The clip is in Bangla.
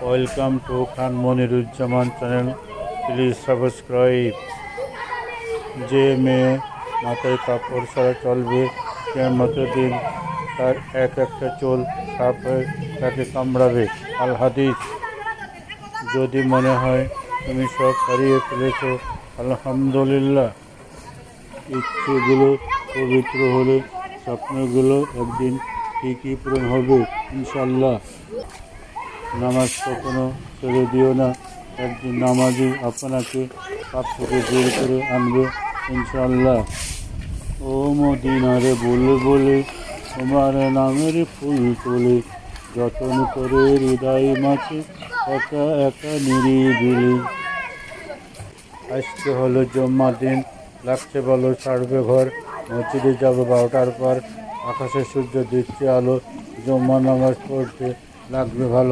Welcome to Khan Moniruzzaman channel. Please subscribe. যে মেয়ে মাথায় কাপড় ছাড়া চলবে কিয়ামতের দিন তার এক একটা চুল সাপ হয়ে তাকে কামড়াবে। আল হাদিস। যদি মনে হয় তুমি সব হারিয়ে ফেলেছ, আলহামদুলিল্লাহ। ইচ্ছেগুলো পবিত্র হলে স্বপ্নগুলো একদিন ঠিকই পূরণ হবে ইনশাল্লাহ। নামাজ কখনো ছেড়ে দিও না, একদিন নামাজই আপনাকে পাপ থেকে বের করে আনবে ইনশাল্লাহ। ও মদিনারে বলে বলে তোমার নামের ফুল তোলে, যতন করে হৃদয় মাঝে একা একা নিরিবিলি। আজকে হলো জুম্মার দিন, লাগছে বলো ছাড়বে ঘর, মসজিদে যাবো 12টার পর। আকাশে সূর্য দিচ্ছে আলো, জুম্মা নামাজ পড়তে লাগবে ভালো।